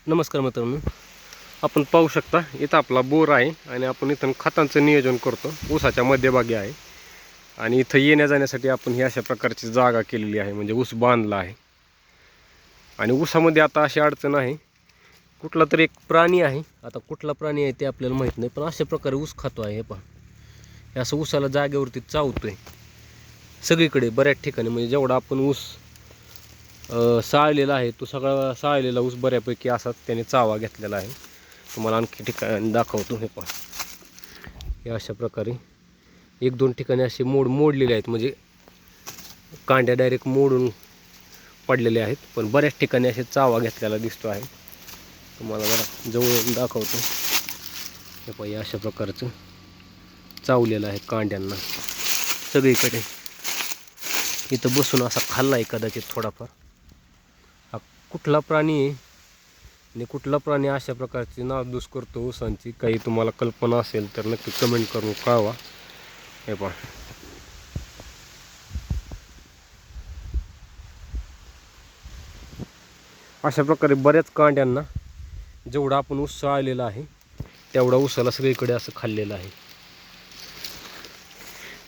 नमस्कार मित्रांनो, आपण पाहू शकता इथं आपला बोर आहे आणि आपण इथून खतांचं नियोजन करतो. ऊसाच्या मध्यभागी आहे आणि इथं येण्या जाण्यासाठी आपण ही अशा प्रकारची जागा केलेली आहे, म्हणजे ऊस बांधला आहे. आणि ऊसामध्ये आता अशी अडचण आहे, कुठला तरी एक प्राणी आहे. आता कुठला प्राणी आहे ते आपल्याला माहीत नाही, पण अशा प्रकारे ऊस खातो आहे. हे पहा, हे असं ऊसाला जागेवरती चावतोय सगळीकडे, बऱ्याच ठिकाणी. म्हणजे जेवढा आपण ऊस साळलेला आहे तो सगळा साळलेला ऊस बऱ्यापैकी असाच त्याने चावा घेतलेला आहे. तुम्हाला आणखी ठिकाणी दाखवतो. हे पहा, हे अशा प्रकारे 1-2 ठिकाणी असे मोडलेले आहेत, म्हणजे कांड्या डायरेक्ट मोडून पडलेले आहेत. पण बऱ्याच ठिकाणी असे चावा घेतलेला दिसतो आहे. तुम्हाला जरा जवळून दाखवतो. हे पहा, हे अशा प्रकारचं चावलेलं आहे कांड्यांना सगळीकडे. इथं बसून असा खाल्ला आहे कदाचित थोडाफार. हा कुठला प्राणी आहे आणि कुठला प्राणी अशा प्रकारची नासधूस करतो ऊसांची, काही तुम्हाला कल्पना असेल तर नक्की कमेंट करून कळवा. हे पहा, अशा प्रकारे बऱ्याच कांड्यांना जेवढा आपण ऊस साळलेला आहे तेवढा ऊसाला सगळीकडे असं खाल्लेलं आहे.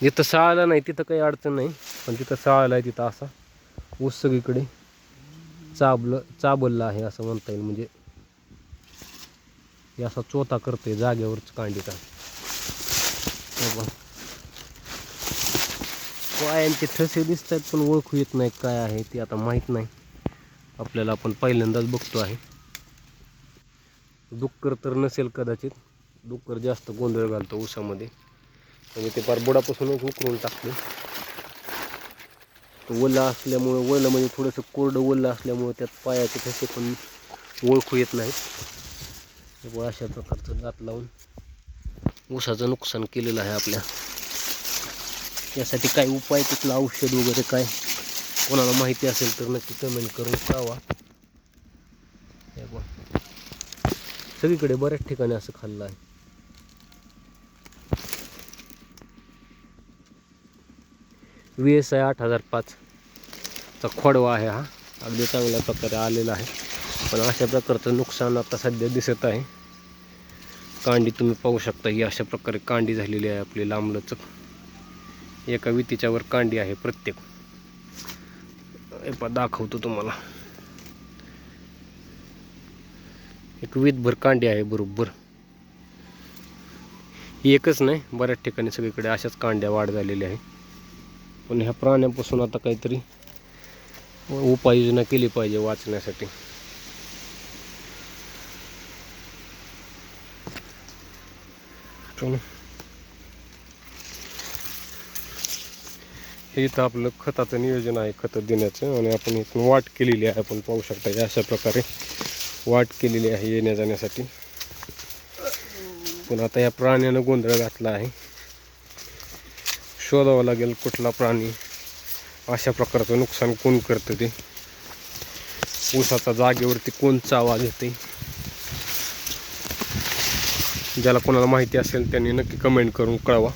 जिथं साळला नाही तिथं काही अडचण नाही, पण जिथं साळला आहे तिथं असा ऊस सगळीकडे चाबलला आहे असं म्हणता येईल. म्हणजे हे असा चोथा करते जागेवरच कांडीचा. पायांचे ठसे दिसत आहेत पण ओळखू येत नाही काय आहे ते, आता माहीत नाही आपल्याला. आपण पहिल्यांदाच बघतो आहे. डुक्कर तर नसेल कदाचित, डुक्कर जास्त गोंधळ घालतो ऊसामध्ये, म्हणजे ते फार बुडापासूनच उकरून टाकले. ओला असल्यामुळं, ओलं म्हणजे थोडंसं कोरडं ओलं असल्यामुळं त्यात पायाचे ठसे पण ओळखू येत नाहीत. अशा प्रकारचं दात लावून ऊसाचं नुकसान केलेलं आहे आपल्या. यासाठी काय उपाय, कुठलं औषध वगैरे काय कोणाला माहिती असेल तर नक्की कमेंट करून कळवा. सगळीकडे बऱ्याच ठिकाणी असं खाल्लं आहे. VSI 8005 चा खोडवा आहे हा, अगदी चांगल्या प्रकारे आलेला आहे. पण अशा प्रकारचं नुकसान आता सध्या दिसत आहे. कांडी तुम्ही पाहू शकता, ही अशा प्रकारे कांडी झालेली आहे आपली लांबलचक. एका वितीच्या वर कांडी आहे प्रत्येक. दाखवतो तुम्हाला, एक वीतभर कांडी आहे बरोबर. ही एकच नाही, बऱ्याच ठिकाणी सगळीकडे अशाच कांड्या वाढ झालेल्या आहे. पण ह्या प्राण्यांपासून आता काहीतरी उपाययोजना केली पाहिजे वाचण्यासाठी. हे इथं आपलं खताचं नियोजन आहे, खतं देण्याचं. आणि आपण इथून वाट केलेली आहे, आपण पाहू शकता अशा प्रकारे वाट केलेली आहे येण्या जाण्यासाठी. पण आता या प्राण्यानं गोंधळ घातला आहे. शोधावं लागेल कुठला प्राणी अशा प्रकारचं नुकसान कोण करतं, ते ऊसाचा जागेवरती कोण चावा घेते. ज्याला कोणाला माहिती असेल त्यांनी नक्की कमेंट करून कळवा.